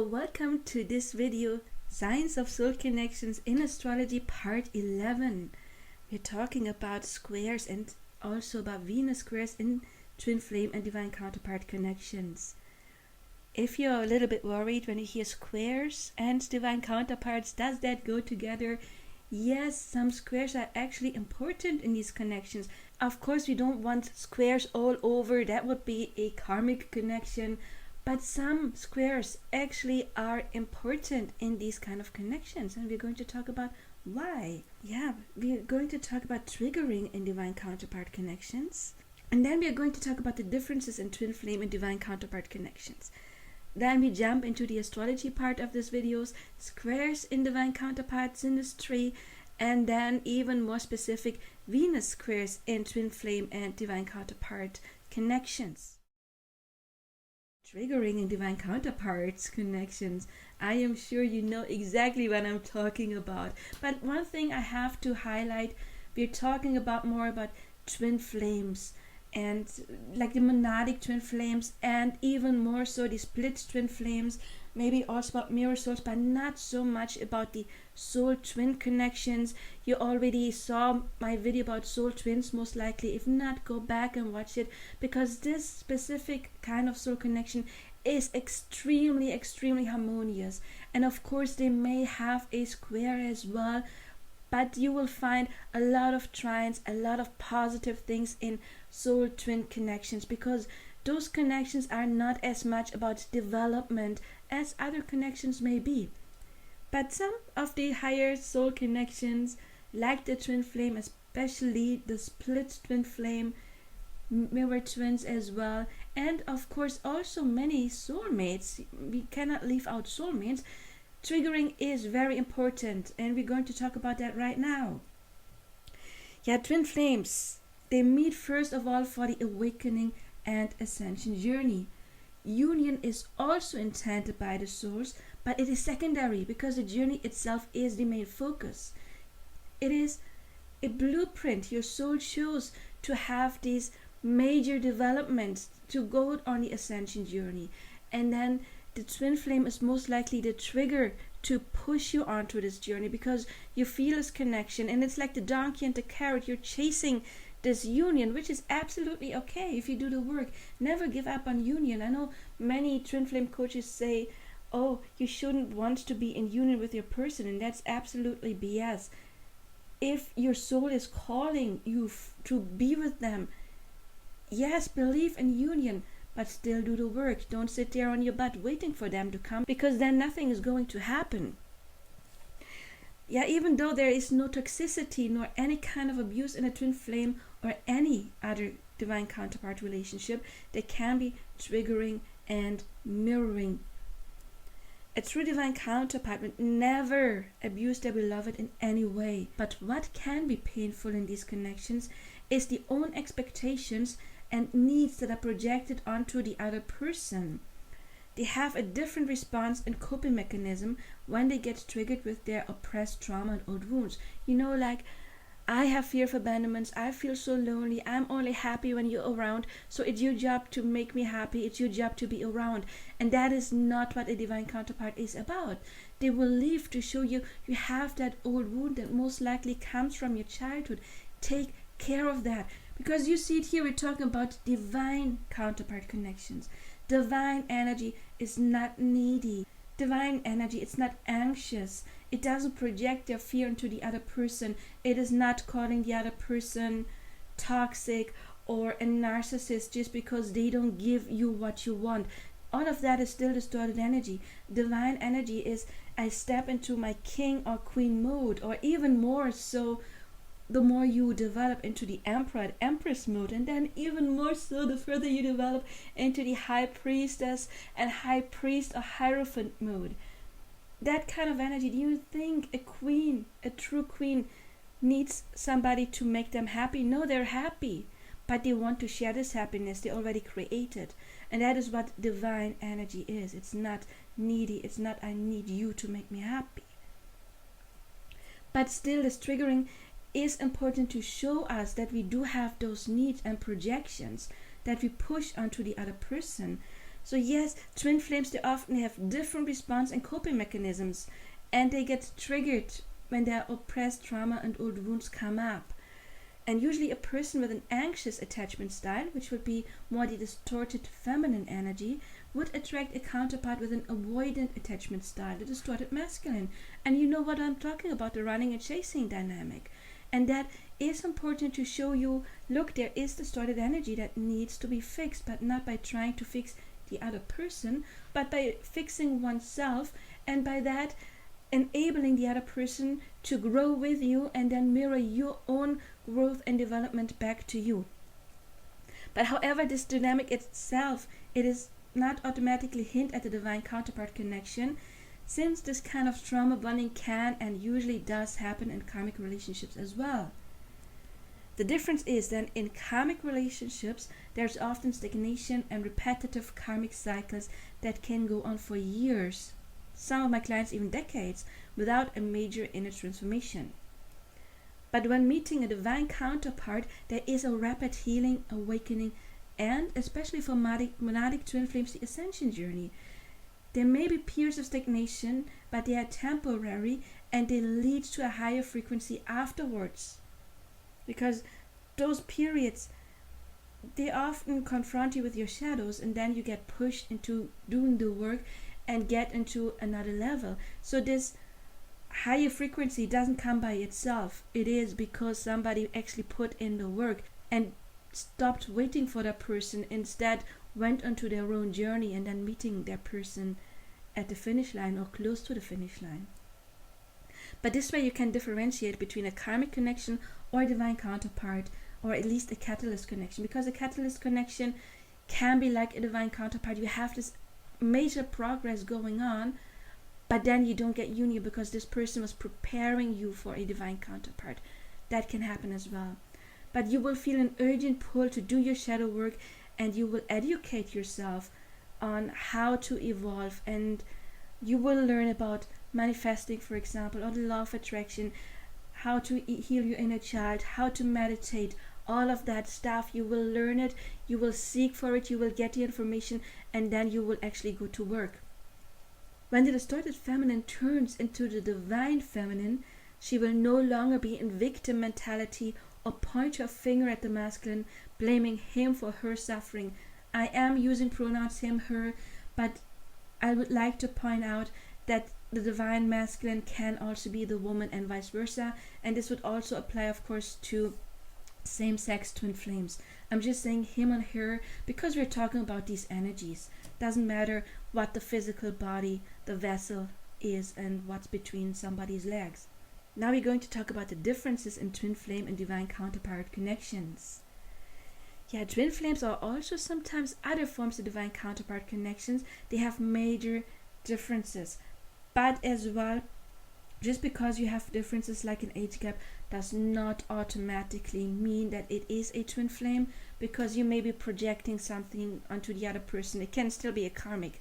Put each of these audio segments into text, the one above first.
Welcome to this video, Science of Soul Connections in Astrology Part 11. We're talking about squares and also about Venus squares in twin flame and divine counterpart connections. If you're a little bit worried when you hear squares and divine counterparts, does that go together? Yes, some squares are actually important in these connections. Of course, we don't want squares all over. That would be a karmic connection. But some squares actually are important in these kind of connections, and we're going to talk about why. Yeah, we're going to talk about triggering in divine counterpart connections, and then we're going to talk about the differences in twin flame and divine counterpart connections. Then we jump into the astrology part of this videos, squares in divine counterpart, synastry, and then even more specific, Venus squares in twin flame and divine counterpart connections. Triggering in divine counterparts connections. I am sure you know exactly what I'm talking about. But one thing I have to highlight, we're talking about more about twin flames and like the monadic twin flames, and even more so the split twin flames, maybe also about mirror souls, but not so much about the soul twin connections. You already saw my video about soul twins, most likely. If not, go back and watch it, because this specific kind of soul connection is extremely harmonious. And of course they may have a square as well, but you will find a lot of trines, a lot of positive things in soul twin connections, because those connections are not as much about development as other connections may be. But some of the higher soul connections, like the twin flame, especially the split twin flame, mirror twins as well, and of course also many soulmates, we cannot leave out soulmates. Triggering is very important, and we're going to talk about that right now. Yeah, twin flames, they meet first of all for the awakening and ascension journey. Union is also intended by the souls, but it is secondary because the journey itself is the main focus. It is a blueprint your soul chose to have these major developments to go on the ascension journey, and then the twin flame is most likely the trigger to push you onto this journey, because you feel this connection, and it's like the donkey and the carrot. You're chasing this union, which is absolutely okay if you do the work. Never give up on union. I know many twin flame coaches say, oh, you shouldn't want to be in union with your person, and that's absolutely BS. If your soul is calling you to be with them, yes, believe in union, but still do the work. Don't sit there on your butt waiting for them to come, because then nothing is going to happen. Yeah, even though there is no toxicity nor any kind of abuse in a twin flame or any other divine counterpart relationship, they can be triggering and mirroring. A true divine counterpart would never abuse their beloved in any way. But what can be painful in these connections is the own expectations and needs that are projected onto the other person. They have a different response and coping mechanism when they get triggered with their oppressed trauma and old wounds. You know, like, I have fear of abandonment, I feel so lonely, I'm only happy when you're around, so it's your job to make me happy, it's your job to be around. And that is not what a divine counterpart is about. They will leave to show you you have that old wound that most likely comes from your childhood. Take care of that. Because you see it here, we're talking about divine counterpart connections. Divine energy is not needy. Divine energy is not anxious. It doesn't project their fear into the other person. It is not calling the other person toxic or a narcissist just because they don't give you what you want. All of that is still distorted energy. Divine energy is, I step into my king or queen mode, or even more so, the more you develop into the emperor and empress mode, and then even more so the further you develop into the high priestess and high priest or hierophant mode. That kind of energy. Do you think a queen, a true queen, needs somebody to make them happy? No, they're happy, but they want to share this happiness they already created. And that is what divine energy is. It's not needy. It's not, I need you to make me happy. But still, this triggering is important to show us that we do have those needs and projections that we push onto the other person. So yes, twin flames, they often have different response and coping mechanisms, and they get triggered when their oppressed trauma and old wounds come up. And usually a person with an anxious attachment style, which would be more the distorted feminine energy, would attract a counterpart with an avoidant attachment style, the distorted masculine. And you know what I'm talking about, the running and chasing dynamic. And that is important to show you, look, there is distorted energy that needs to be fixed, but not by trying to fix the other person, but by fixing oneself, and by that enabling the other person to grow with you and then mirror your own growth and development back to you. But however, this dynamic itself, it is not automatically hint at the divine counterpart connection, since this kind of trauma bonding can and usually does happen in karmic relationships as well. The difference is then in karmic relationships, there's often stagnation and repetitive karmic cycles that can go on for years, some of my clients even decades, without a major inner transformation. But when meeting a divine counterpart, there is a rapid healing, awakening, and especially for monadic twin flames, the ascension journey. There may be periods of stagnation, but they are temporary and they lead to a higher frequency afterwards. Because those periods, they often confront you with your shadows, and then you get pushed into doing the work and get into another level. So this higher frequency doesn't come by itself. It is because somebody actually put in the work and stopped waiting for that person, instead went onto their own journey and then meeting that person at the finish line or close to the finish line. But this way you can differentiate between a karmic connection or a divine counterpart, or at least a catalyst connection, because a catalyst connection can be like a divine counterpart. You have this major progress going on, but then you don't get union because this person was preparing you for a divine counterpart. That can happen as well. But you will feel an urgent pull to do your shadow work, and you will educate yourself on how to evolve, and you will learn about manifesting, for example, or the law of attraction, how to heal your inner child, how to meditate, all of that stuff. You will learn it, you will seek for it, you will get the information, and then you will actually go to work. When the distorted feminine turns into the divine feminine, she will no longer be in victim mentality or point her finger at the masculine, blaming him for her suffering. I am using pronouns him, her, but I would like to point out that the divine masculine can also be the woman and vice versa, and this would also apply, of course, to same-sex twin flames. I'm just saying him and her because we're talking about these energies. Doesn't matter what the physical body, the vessel is, and what's between somebody's legs. Now we're going to talk about the differences in twin flame and divine counterpart connections. Yeah, twin flames are also sometimes other forms of divine counterpart connections. They have major differences. But as well, just because you have differences like an age gap does not automatically mean that it is a twin flame, because you may be projecting something onto the other person. It can still be a karmic.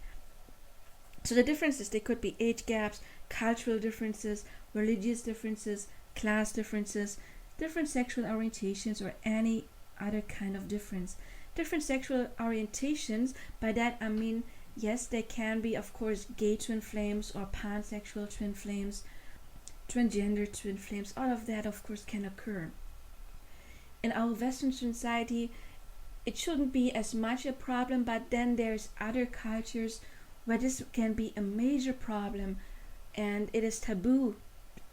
So the differences, they could be age gaps, cultural differences, religious differences, class differences, different sexual orientations, or any other kind of difference. Different sexual orientations, by that I mean, yes, there can be, of course, gay twin flames or pansexual twin flames, transgender twin flames. All of that, of course, can occur. In our Western society, it shouldn't be as much a problem, but then there's other cultures where this can be a major problem, and it is taboo.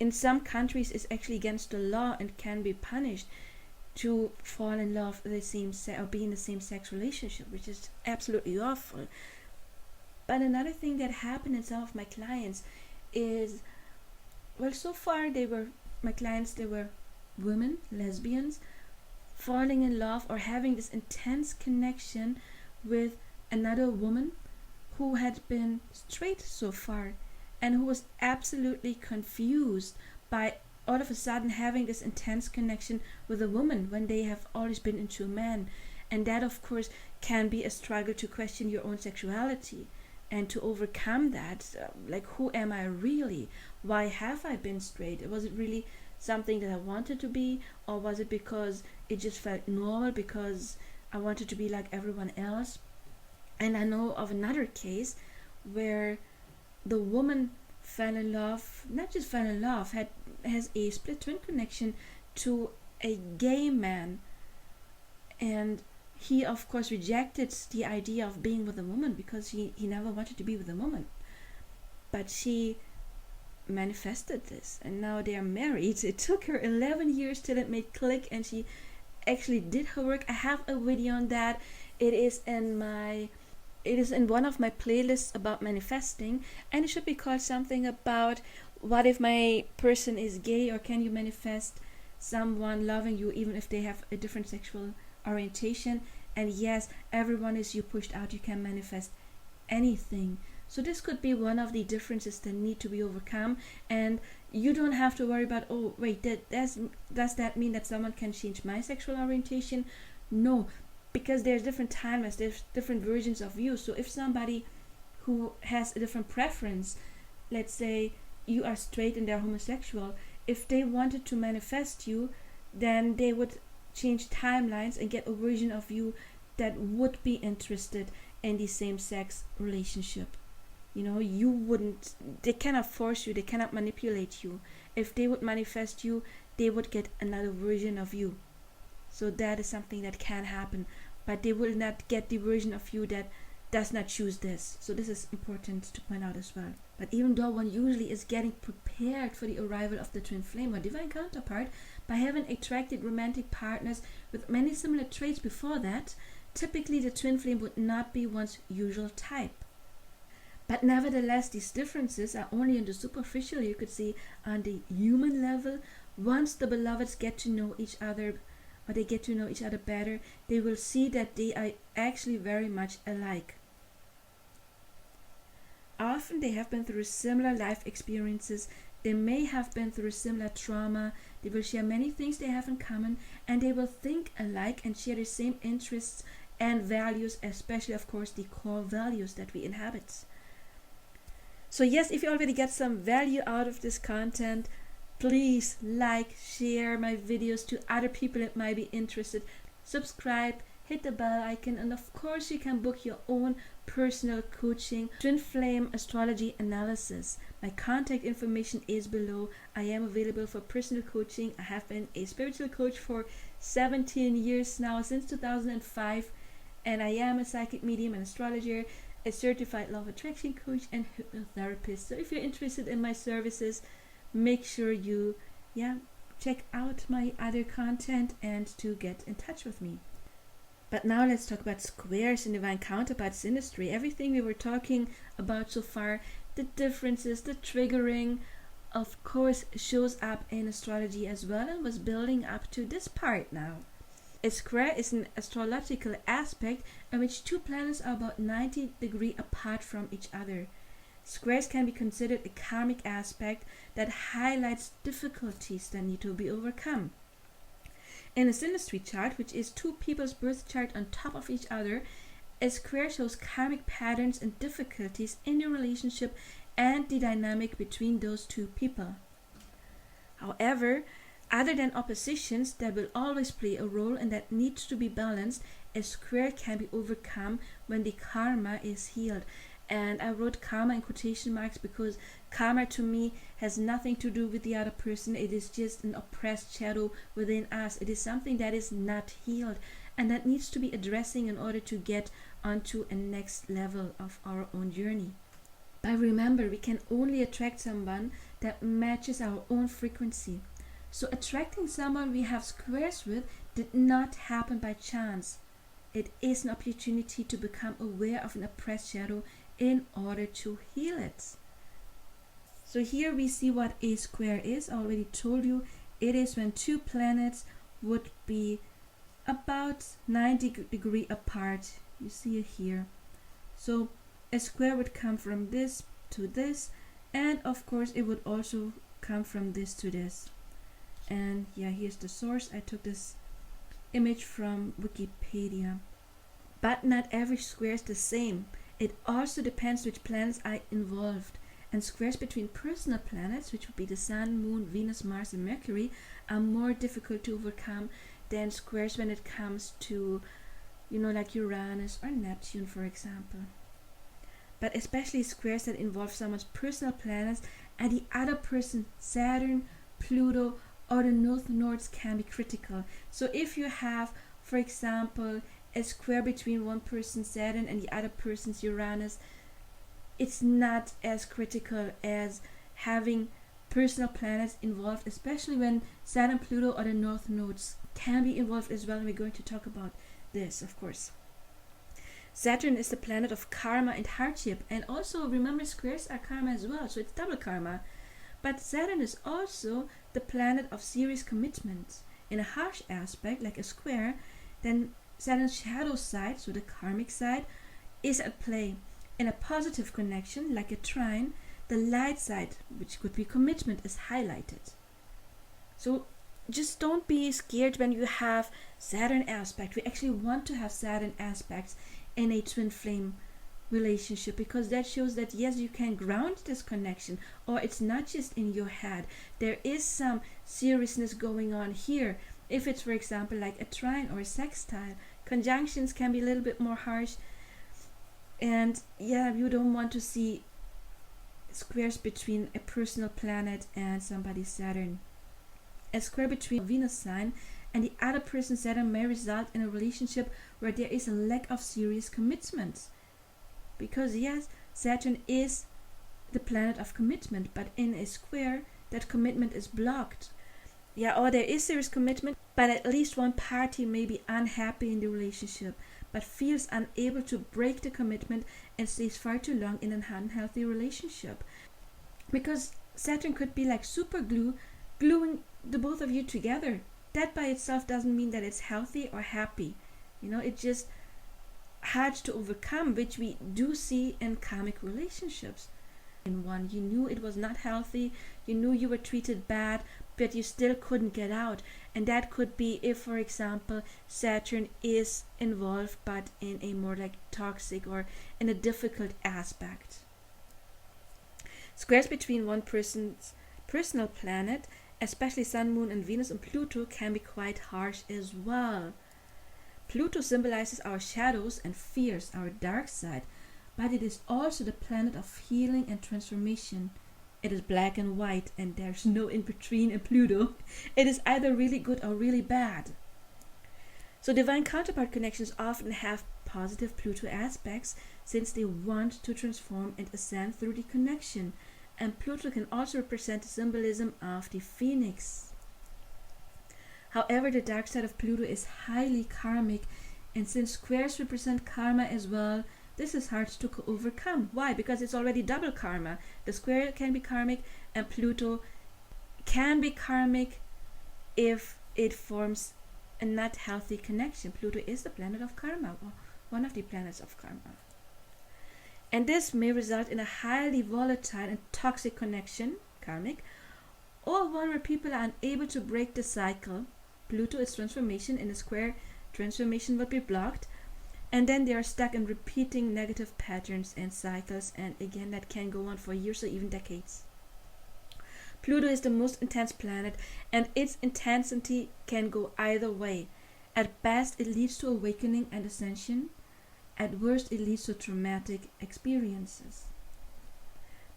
In some countries, it's actually against the law and can be punished to fall in love with the same or be in the same sex relationship, which is absolutely awful. But another thing that happened in some of my clients is, well, so far they were women, lesbians, falling in love or having this intense connection with another woman who had been straight so far, and who was absolutely confused by all of a sudden having this intense connection with a woman when they have always been into a man. And that, of course, can be a struggle to question your own sexuality and to overcome that. Like, who am I really? Why have I been straight? Was it really something that I wanted to be, or was it because it just felt normal because I wanted to be like everyone else? And I know of another case where the woman fell in love, not just fell in love, has a split twin connection to a gay man, and he of course rejected the idea of being with a woman because he never wanted to be with a woman. But she manifested this, and now they are married. It took her 11 years till it made click, and she actually did her work. I have a video on that. It is in one of my playlists about manifesting, and it should be called something about what if my person is gay, or can you manifest someone loving you even if they have a different sexual orientation. And yes, everyone is you pushed out, you can manifest anything. So this could be one of the differences that need to be overcome, and you don't have to worry about, oh wait, does that mean that someone can change my sexual orientation? No, because there's different timelines, there's different versions of you. So if somebody who has a different preference, let's say you are straight and they're homosexual, if they wanted to manifest you, then they would change timelines and get a version of you that would be interested in the same-sex relationship. You wouldn't, they cannot force you, they cannot manipulate you. If they would manifest you, they would get another version of you. So that is something that can happen, but they will not get the version of you that does not choose this. So this is important to point out as well. But even though one usually is getting prepared for the arrival of the twin flame or divine counterpart by having attracted romantic partners with many similar traits before that, typically the twin flame would not be one's usual type. But nevertheless, these differences are only on the superficial, you could see, on the human level. Once the beloveds get to know each other, or they get to know each other better, they will see that they are actually very much alike. Often they have been through similar life experiences, they may have been through similar trauma, they will share many things they have in common, and they will think alike and share the same interests and values, especially of course the core values that we inhabit. So yes, if you already get some value out of this content, please like, share my videos to other people that might be interested. Subscribe, hit the bell icon, and of course you can book your own personal coaching, twin flame astrology analysis. My contact information is below. I am available for personal coaching. I have been a spiritual coach for 17 years now, since 2005, and I am a psychic medium and astrologer, a certified law of attraction coach and hypnotherapist. So if you're interested in my services, make sure you check out my other content and to get in touch with me. But now let's talk about squares in divine counterpart synastry. Everything we were talking about so far, the differences, the triggering, of course shows up in astrology as well, and was building up to this part now. A square is an astrological aspect in which two planets are about 90 degrees apart from each other. Squares can be considered a karmic aspect that highlights difficulties that need to be overcome. In a synastry chart, which is two people's birth chart on top of each other, a square shows karmic patterns and difficulties in the relationship and the dynamic between those two people. However, other than oppositions that will always play a role and that needs to be balanced, a square can be overcome when the karma is healed. And I wrote karma in quotation marks because karma to me has nothing to do with the other person. It is just an oppressed shadow within us. It is something that is not healed and that needs to be addressing in order to get onto a next level of our own journey. But remember, we can only attract someone that matches our own frequency. So attracting someone we have squares with did not happen by chance. It is an opportunity to become aware of an oppressed shadow in order to heal it. So here we see what a square is. I already told you, it is when two planets would be about 90 degrees apart. You see it here. So a square would come from this to this, and of course it would also come from this to this. And yeah, here's the source. I took this image from Wikipedia. But not every square is the same. It also depends which planets are involved. And squares between personal planets, which would be the Sun, Moon, Venus, Mars, and Mercury, are more difficult to overcome than squares when it comes to like Uranus or Neptune, for example. But especially squares that involve someone's personal planets and the other person, Saturn, Pluto, or the North Nodes, can be critical. So if you have, for example, a square between one person's Saturn and the other person's Uranus, it's not as critical as having personal planets involved, especially when Saturn, Pluto, or the North Nodes can be involved as well. And we're going to talk about this, of course. Saturn is the planet of karma and hardship, and also remember, squares are karma as well, so it's double karma. But Saturn is also the planet of serious commitment. In a harsh aspect, like a square, then Saturn's shadow side, so the karmic side, is at play. In a positive connection, like a trine, the light side, which could be commitment, is highlighted. So just don't be scared when you have Saturn aspect. We actually want to have Saturn aspects in a twin flame relationship, because that shows that yes, you can ground this connection, or it's not just in your head. There is some seriousness going on here. If it's, for example, like a trine or a sextile, conjunctions can be a little bit more harsh, and yeah, you don't want to see squares between a personal planet and somebody's Saturn. A square between a Venus sign and the other person's Saturn may result in a relationship where there is a lack of serious commitment. Because yes, Saturn is the planet of commitment, but in a square, that commitment is blocked. Yeah, or there is serious commitment, but at least one party may be unhappy in the relationship, but feels unable to break the commitment and stays far too long in an unhealthy relationship. Because Saturn could be like super glue, gluing the both of you together. That by itself doesn't mean that it's healthy or happy. It's just hard to overcome, which we do see in karmic relationships. In one, you knew it was not healthy, you knew you were treated bad, but you still couldn't get out. And that could be if, for example, Saturn is involved, but in a more like toxic or in a difficult aspect. Squares between one person's personal planet, especially Sun, Moon, and Venus and Pluto, can be quite harsh as well. Pluto symbolizes our shadows and fears, our dark side, but it is also the planet of healing and transformation. It is black and white, and there's no in between in Pluto. It is either really good or really bad. So divine counterpart connections often have positive Pluto aspects, since they want to transform and ascend through the connection. And Pluto can also represent the symbolism of the phoenix. However, the dark side of Pluto is highly karmic, and since squares represent karma as well, this is hard to overcome. Why? Because it's already double karma. The square can be karmic, and Pluto can be karmic if it forms a not healthy connection. Pluto is the planet of karma, or one of the planets of karma. And this may result in a highly volatile and toxic connection, karmic, or one where people are unable to break the cycle. Pluto is transformation. In a square, transformation would be blocked, and then they are stuck in repeating negative patterns and cycles, and again, that can go on for years or even decades. Pluto is the most intense planet, and its intensity can go either way. At best, it leads to awakening and ascension. At worst, it leads to traumatic experiences.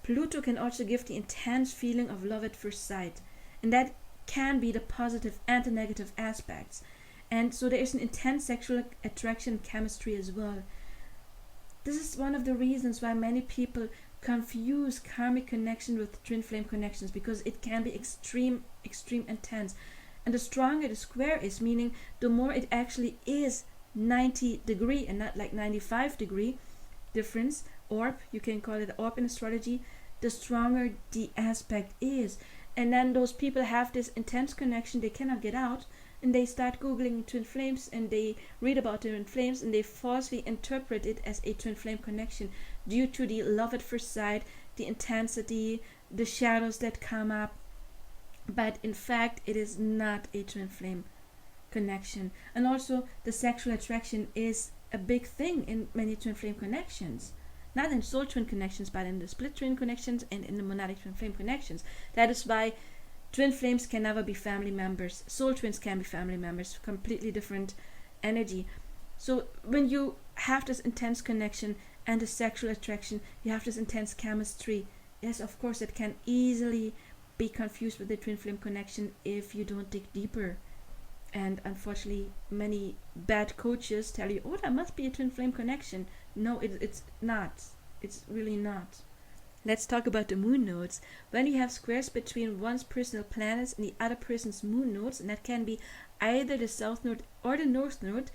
Pluto can also give the intense feeling of love at first sight, and that can be the positive and the negative aspects. And so there is an intense sexual attraction chemistry as well. This is one of the reasons why many people confuse karmic connection with twin flame connections, because it can be extreme intense. And the stronger the square is, meaning the more it actually is 90 degree and not like 95 degree difference, orb, you can call it orb in astrology, the stronger the aspect is. And then those people have this intense connection, they cannot get out, and they start googling twin flames, and they read about twin flames, and they falsely interpret it as a twin flame connection due to the love at first sight, the intensity, the shadows that come up. But in fact, it is not a twin flame connection. And also, the sexual attraction is a big thing in many twin flame connections. Not in soul twin connections, but in the split twin connections and in the monadic twin flame connections. That is why twin flames can never be family members. Soul twins can be family members, completely different energy. So when you have this intense connection and the sexual attraction, you have this intense chemistry. Yes, of course, it can easily be confused with the twin flame connection if you don't dig deeper. And unfortunately, many bad coaches tell you, oh, that must be a twin flame connection. No, it's not. It's really not. Let's talk about the moon nodes. When you have squares between one's personal planets and the other person's moon nodes, and that can be either the south node or the north node,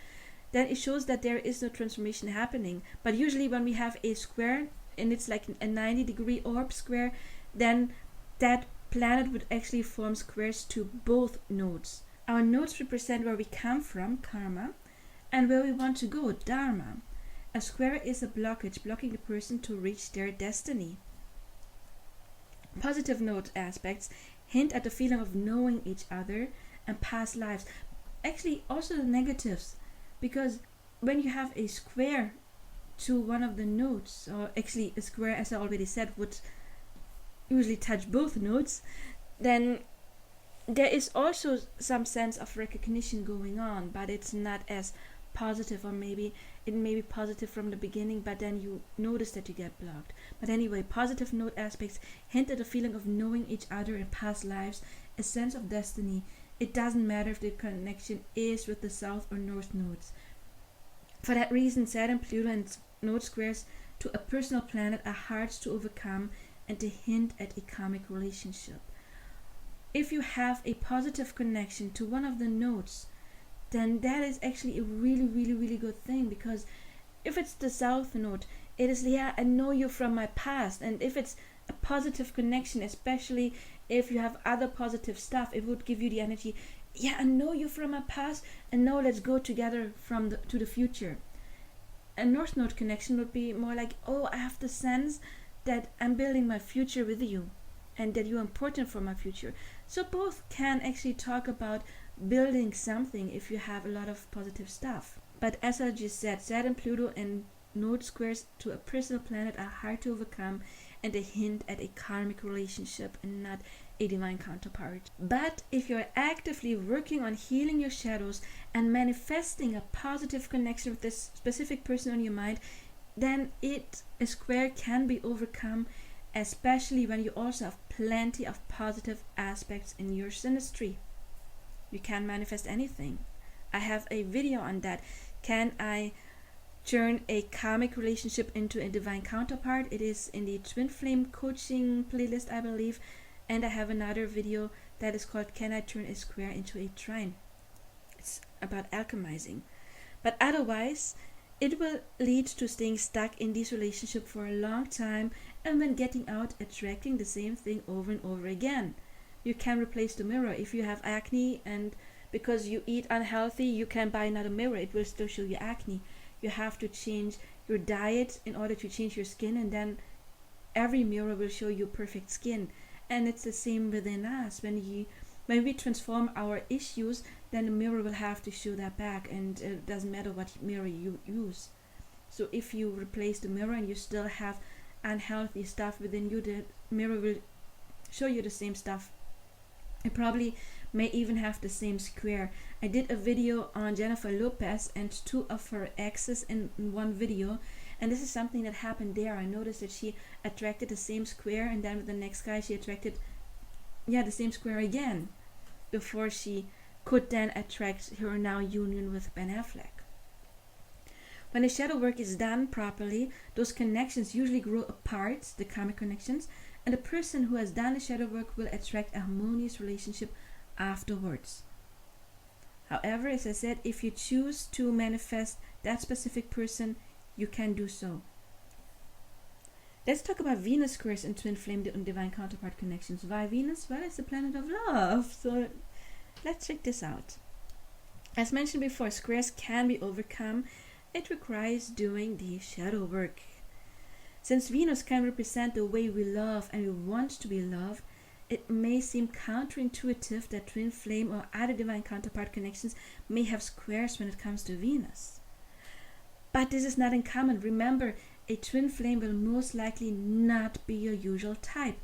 then it shows that there is no transformation happening. But usually when we have a square, and it's like a 90-degree orb square, then that planet would actually form squares to both nodes. Our nodes represent where we come from, karma, and where we want to go, dharma. A square is a blockage, blocking the person to reach their destiny. Positive node aspects hint at the feeling of knowing each other and past lives. Actually, also the negatives, because when you have a square to one of the nodes, or actually a square, as I already said, would usually touch both nodes, then there is also some sense of recognition going on, but it's not as positive, or maybe it may be positive from the beginning, but then you notice that you get blocked. But anyway, positive node aspects hint at a feeling of knowing each other in past lives, a sense of destiny. It doesn't matter if the connection is with the south or north nodes. For that reason, Saturn, Pluto, and node squares to a personal planet are hard to overcome and they hint at a karmic relationship. If you have a positive connection to one of the nodes, then that is actually a really, really, really good thing, because if it's the south node, it is, yeah, I know you from my past. And if it's a positive connection, especially if you have other positive stuff, it would give you the energy, yeah, I know you from my past, and now let's go together to the future. A north node connection would be more like, oh, I have the sense that I'm building my future with you and that you're important for my future. So both can actually talk about building something if you have a lot of positive stuff. But as I just said, Saturn, Pluto, and node squares to a personal planet are hard to overcome, and they hint at a karmic relationship and not a divine counterpart. But if you're actively working on healing your shadows and manifesting a positive connection with this specific person on your mind, then a square can be overcome, especially when you also have plenty of positive aspects in your synastry. You can manifest anything. I have a video on that. Can I turn a karmic relationship into a divine counterpart? It is in the twin flame coaching playlist, I believe. And I have another video that is called Can I Turn a Square into a Trine? It's about alchemizing. But otherwise, it will lead to staying stuck in this relationship for a long time, and when getting out, attracting the same thing over and over again. You can replace the mirror. If you have acne and because you eat unhealthy, you can buy another mirror. It will still show you acne. You have to change your diet in order to change your skin, and then every mirror will show you perfect skin. And it's the same within us. When we transform our issues, then the mirror will have to show that back, and it doesn't matter what mirror you use. So if you replace the mirror and you still have unhealthy stuff within you, the mirror will show you the same stuff. It probably may even have the same square. I did a video on Jennifer Lopez and two of her exes in one video, and this is something that happened there. I noticed that she attracted the same square, and then with the next guy she attracted the same square again, before she could then attract her now union with Ben Affleck. When the shadow work is done properly, those connections usually grow apart, the karmic connections, and the person who has done the shadow work will attract a harmonious relationship afterwards. However, as I said, if you choose to manifest that specific person, you can do so. Let's talk about Venus squares and twin flame and divine counterpart connections. Why Venus? Well, it's the planet of love. So let's check this out. As mentioned before, squares can be overcome. It requires doing the shadow work. Since Venus can represent the way we love and we want to be loved, it may seem counterintuitive that twin flame or other divine counterpart connections may have squares when it comes to Venus. But this is not uncommon. Remember, a twin flame will most likely not be your usual type.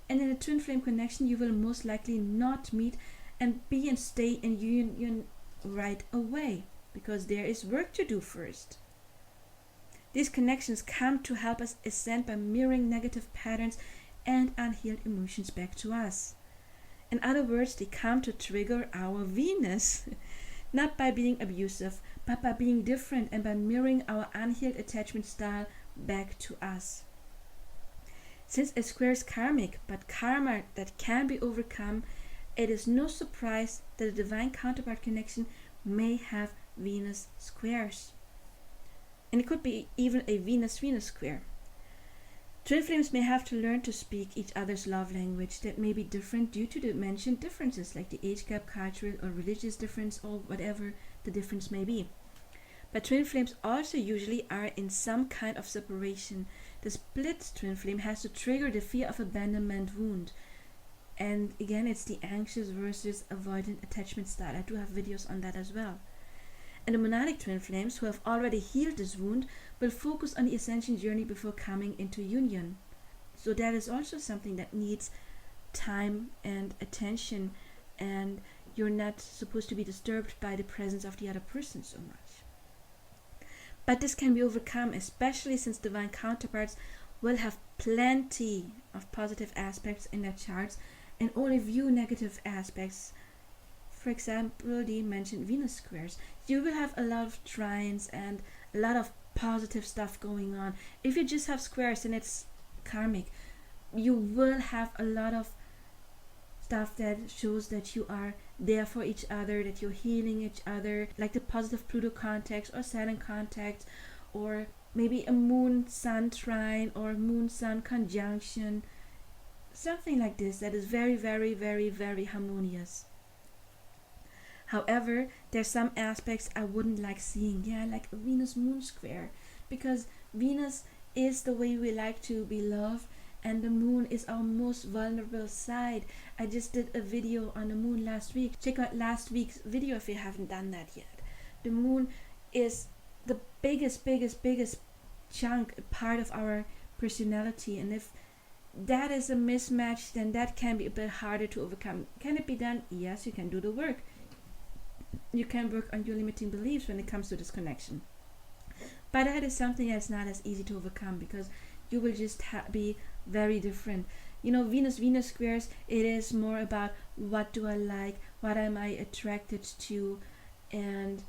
And in a twin flame connection, you will most likely not meet and be and stay in union right away. because there is work to do first. These connections come to help us ascend by mirroring negative patterns and unhealed emotions back to us. In other words, they come to trigger our Venus, not by being abusive, but by being different and by mirroring our unhealed attachment style back to us. Since a square is karmic, but karma that can be overcome, it is no surprise that a divine counterpart connection may have Venus squares. And it could be even a Venus-Venus square. Twin flames may have to learn to speak each other's love language that may be different due to the mentioned differences, like the age gap, cultural or religious difference, or whatever the difference may be. But twin flames also usually are in some kind of separation. The split twin flame has to trigger the fear of abandonment wound. And again, it's the anxious versus avoidant attachment style. I do have videos on that as well. And the monadic twin flames, who have already healed this wound, will focus on the ascension journey before coming into union. So that is also something that needs time and attention, and you're not supposed to be disturbed by the presence of the other person so much. But this can be overcome, especially since divine counterparts will have plenty of positive aspects in their charts and only view negative aspects. For example, the mentioned Venus squares. You will have a lot of trines and a lot of positive stuff going on. If you just have squares and it's karmic, you will have a lot of stuff that shows that you are there for each other, that you're healing each other, like the positive Pluto context or Saturn context, or maybe a moon-sun trine or moon-sun conjunction, something like this that is very, very, very, very harmonious. However, there's some aspects I wouldn't like seeing, like a Venus-Moon square, because Venus is the way we like to be loved, and the moon is our most vulnerable side. I just did a video on the moon last week. Check out last week's video if you haven't done that yet. The moon is the biggest chunk, part of our personality, and if that is a mismatch, then that can be a bit harder to overcome. Can it be done? Yes, you can do the work. You can work on your limiting beliefs when it comes to this connection. But that is something that's not as easy to overcome, because you will just be very different. Venus squares, it is more about what do I like, what am I attracted to, and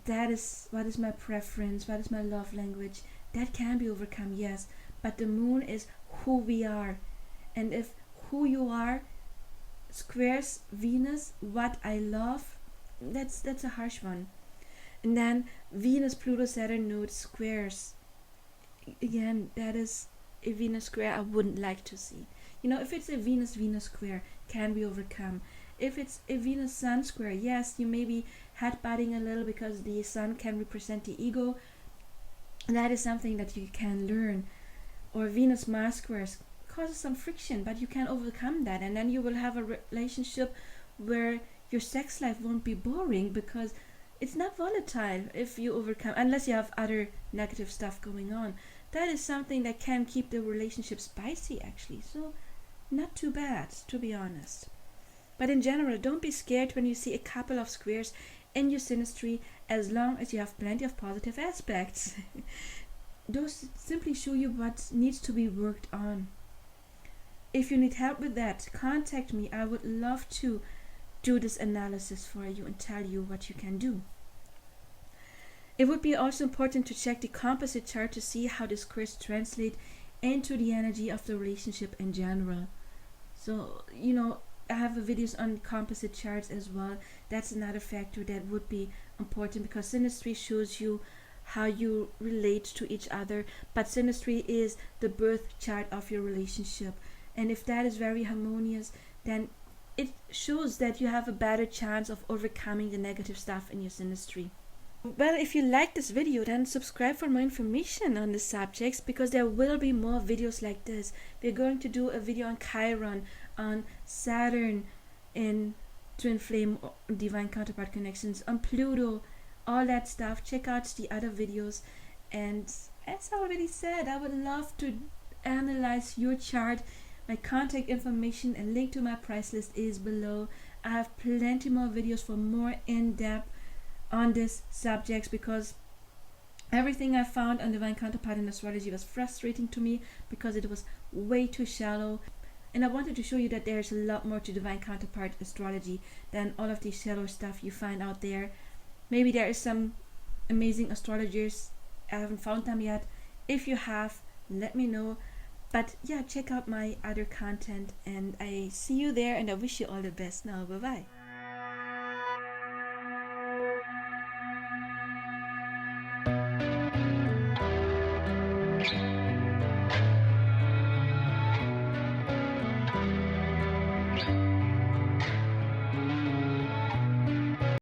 that is what is my preference, what is my love language. That can be overcome, yes, but the moon is who we are, and if who you are squares Venus, what I love, that's a harsh one. And then Venus, Pluto, Saturn node squares, again, that is a Venus square I wouldn't like to see. If it's a Venus square, can be overcome. If it's a Venus Sun square, yes, you may be headbutting a little because the Sun can represent the ego. That is something that you can learn. Or Venus Mars squares causes some friction, but you can overcome that, and then you will have a relationship where your sex life won't be boring, because it's not volatile if you overcome, unless you have other negative stuff going on. That is something that can keep the relationship spicy, actually. So not too bad, to be honest. But in general, don't be scared when you see a couple of squares in your synastry, as long as you have plenty of positive aspects. Those simply show you what needs to be worked on. If you need help with that, contact me. I would love to do this analysis for you and tell you what you can do. It would be also important to check the composite chart to see how the squares translate into the energy of the relationship in general. So, I have videos on composite charts as well. That's another factor that would be important, because synastry shows you how you relate to each other, but synastry is the birth chart of your relationship. And if that is very harmonious, then it shows that you have a better chance of overcoming the negative stuff in your synastry. Well, if you like this video, then subscribe for more information on the subjects, because there will be more videos like this. We're going to do a video on Chiron, on Saturn in twin flame divine counterpart connections, on Pluto, all that stuff. Check out the other videos. And as I already said, I would love to analyze your chart. My contact information and link to my price list is below. I have plenty more videos for more in-depth on this subject, because everything I found on Divine Counterpart and astrology was frustrating to me because it was way too shallow. And I wanted to show you that there's a lot more to Divine Counterpart astrology than all of the shallow stuff you find out there. Maybe there is some amazing astrologers. I haven't found them yet. If you have, let me know. But yeah, check out my other content, and I see you there, and I wish you all the best now. Bye bye.